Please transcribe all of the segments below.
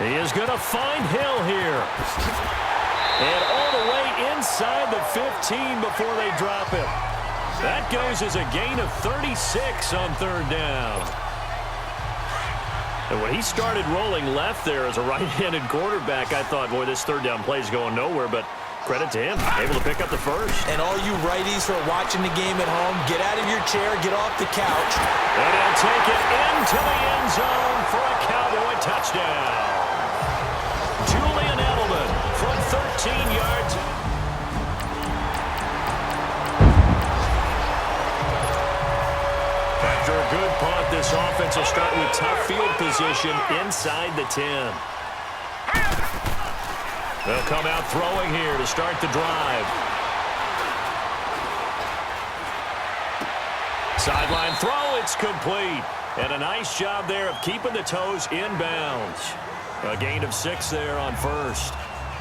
He is going to find Hill here. And all the way inside the 15 before they drop him. That goes as a gain of 36 on third down. And when he started rolling left there as a right-handed quarterback, I thought, boy, this third down play is going nowhere, but credit to him, able to pick up the first. And all you righties who are watching the game at home, get out of your chair, get off the couch. And he'll take it into the end zone for a Cowboy touchdown. Julian Edelman from 13 yards. After a good punt, this offense will start with tough field position inside the 10. They'll come out throwing here to start the drive. Sideline throw, it's complete. And a nice job there of keeping the toes inbounds. A gain of 6 there on first.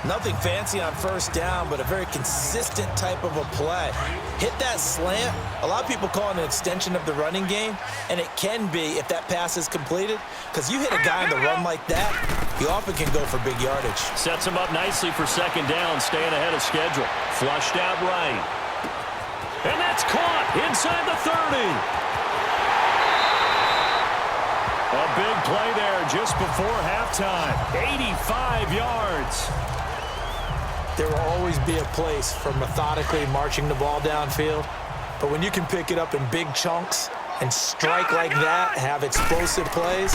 Nothing fancy on first down, but a very consistent type of a play. Hit that slant. A lot of people call it an extension of the running game, and it can be if that pass is completed, because you hit a guy on the run like that, he often can go for big yardage. Sets him up nicely for second down, staying ahead of schedule. Flushed out right. And that's caught inside the 30. A big play there just before halftime. 85 yards. There will always be a place for methodically marching the ball downfield, but when you can pick it up in big chunks and strike like that, have explosive plays,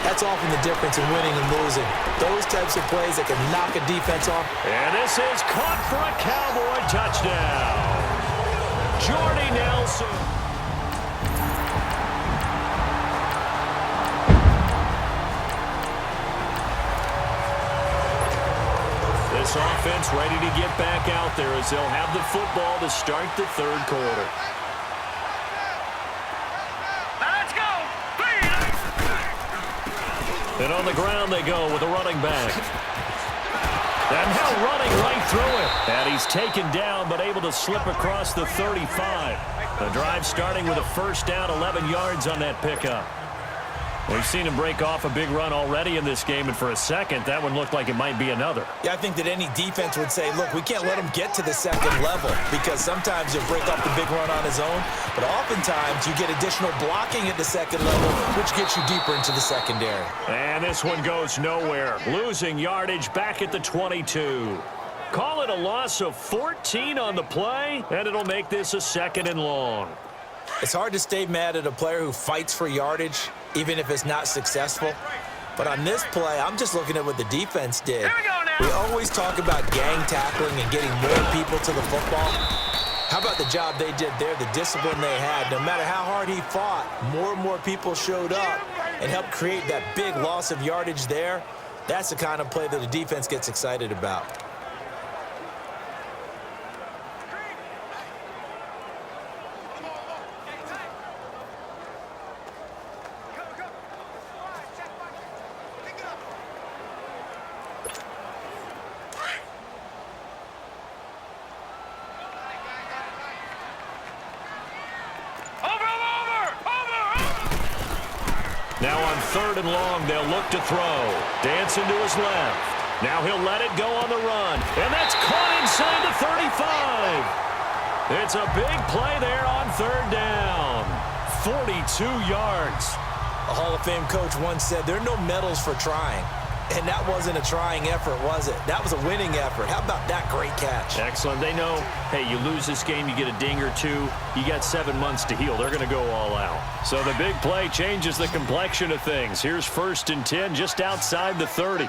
that's often the difference in winning and losing. Those types of plays that can knock a defense off. And this is caught for a Cowboy touchdown. Jordy Nelson. This offense ready to get back out there as they'll have the football to start the third quarter. Let's go! And on the ground they go with a running back. And now running right through it. And he's taken down but able to slip across the 35. The drive starting with a first down, 11 yards on that pickup. We've seen him break off a big run already in this game, and for a second, that one looked like it might be another. Yeah, I think that any defense would say, look, we can't let him get to the second level, because sometimes he'll break off the big run on his own, but oftentimes you get additional blocking at the second level, which gets you deeper into the secondary. And this one goes nowhere. Losing yardage back at the 22. Call it a loss of 14 on the play, and it'll make this a second and long. It's hard to stay mad at a player who fights for yardage, even if it's not successful. But on this play, I'm just looking at what the defense did. We always talk about gang tackling and getting more people to the football. How about the job they did there, the discipline they had? No matter how hard he fought, more and more people showed up and helped create that big loss of yardage there. That's the kind of play that the defense gets excited about. Now on third and long, they'll look to throw. Dancing to his left. Now he'll let it go on the run. And that's caught inside the 35. It's a big play there on third down. 42 yards. A Hall of Fame coach once said, there are no medals for trying. And that wasn't a trying effort, was it? That was a winning effort. How about that great catch? Excellent. They know, hey, you lose this game, you get a ding or two. You got 7 months to heal. They're going to go all out. So the big play changes the complexion of things. Here's 1st and 10 just outside the 30.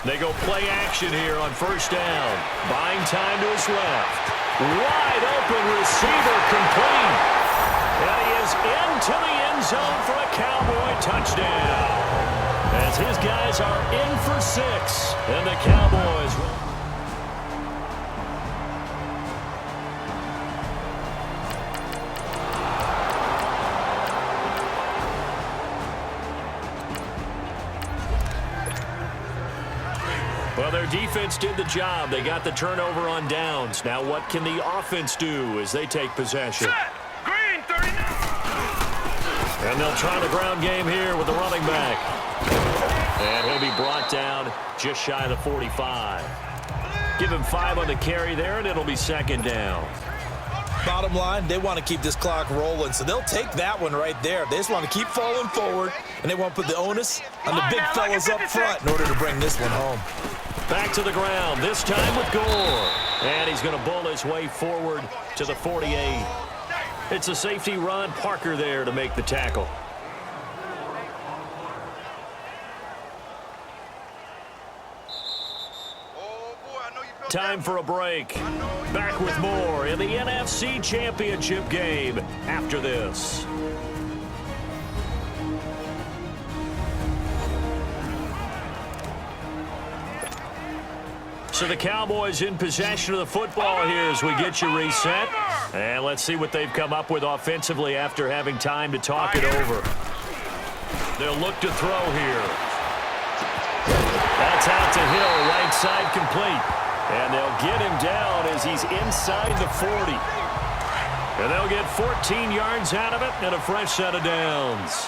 They go play action here on first down. Buying time to his left. Wide open receiver complete. And he is into the end zone for a Cowboy touchdown. As his guys are in for 6. And the Cowboys... Well, their defense did the job. They got the turnover on downs. Now what can the offense do as they take possession? Set. Green, 39. And they'll try the ground game here with the running back. And he'll be brought down just shy of the 45. Give him 5 on the carry there, and it'll be second down. Bottom line, they want to keep this clock rolling, so they'll take that one right there. They just want to keep falling forward, and they want to put the onus on the big fellas up front in order to bring this one home. Back to the ground, this time with Gore. And he's going to bull his way forward to the 48. It's a safety Ron Parker there to make the tackle. Time for a break. Back with more in the NFC Championship game after this. So the Cowboys in possession of the football here as we get you reset. And let's see what they've come up with offensively after having time to talk it over. They'll look to throw here. That's out to Hill, right side complete. And they'll get him down as he's inside the 40. And they'll get 14 yards out of it and a fresh set of downs.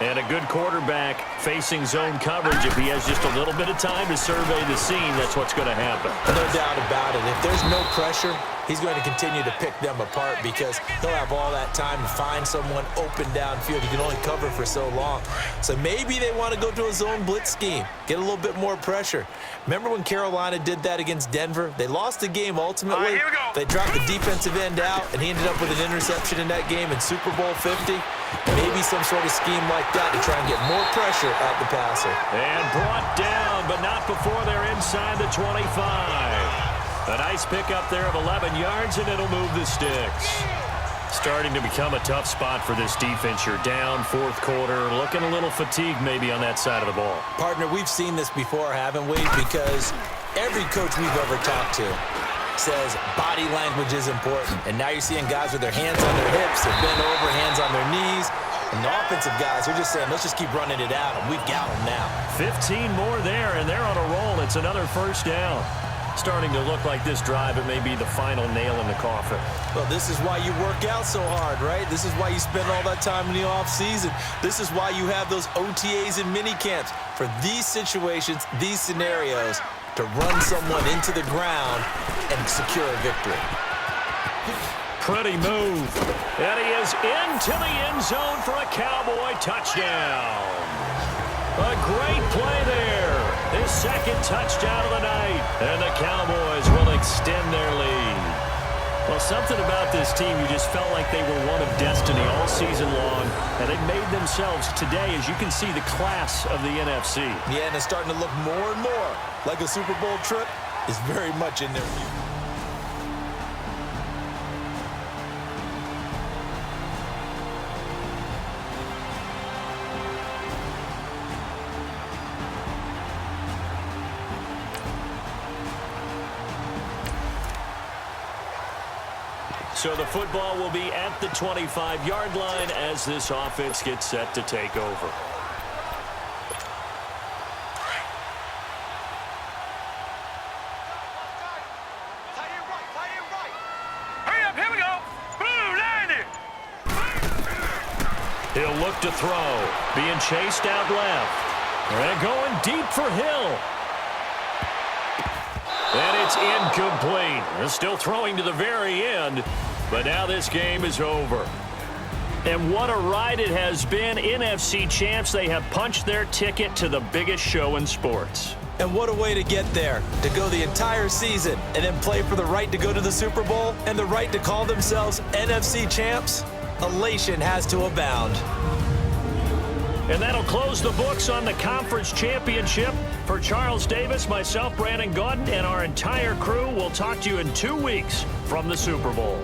And a good quarterback facing zone coverage. If he has just a little bit of time to survey the scene, that's what's going to happen. No doubt about it. If there's no pressure, he's going to continue to pick them apart because he'll have all that time to find someone open downfield. He can only cover for so long. So maybe they want to go to a zone blitz scheme, get a little bit more pressure. Remember when Carolina did that against Denver? They lost the game ultimately. They dropped the defensive end out, and he ended up with an interception in that game in Super Bowl 50. Maybe some sort of scheme like that to try and get more pressure at the passer. And brought down, but not before they're inside the 25. A nice pickup there of 11 yards, and it'll move the sticks. Starting to become a tough spot for this defense. You're down fourth quarter, looking a little fatigued maybe on that side of the ball. Partner, we've seen this before, haven't we? Because every coach we've ever talked to says body language is important. And now you're seeing guys with their hands on their hips, they're bent over, hands on their knees. And the offensive guys are just saying, let's just keep running it out, and we've got them now. 15 more there, and they're on a roll. It's another first down. Starting to look like this drive, it may be the final nail in the coffin. Well, this is why you work out so hard, right? This is why you spend all that time in the offseason. This is why you have those OTAs and mini camps for these situations, these scenarios, to run someone into the ground and secure a victory. Pretty move. And he is into the end zone for a Cowboy touchdown. A great play there. His second touchdown of the night. And the Cowboys will extend their lead. Well, something about this team, you just felt like they were one of destiny all season long. And they made themselves today, as you can see, the class of the NFC. Yeah, and it's starting to look more and more like a Super Bowl trip is very much in their view. So the football will be at the 25-yard line as this offense gets set to take over. Hurry up, here we go. Blue line it. He'll look to throw. Being chased out left. And going deep for Hill. And it's incomplete. They're still throwing to the very end. But now this game is over. And what a ride it has been. NFC champs, they have punched their ticket to the biggest show in sports. And what a way to get there, to go the entire season and then play for the right to go to the Super Bowl and the right to call themselves NFC champs. Elation has to abound. And that'll close the books on the conference championship. For Charles Davis, myself, Brandon Gaudin, and our entire crew, we'll talk to you in 2 weeks from the Super Bowl.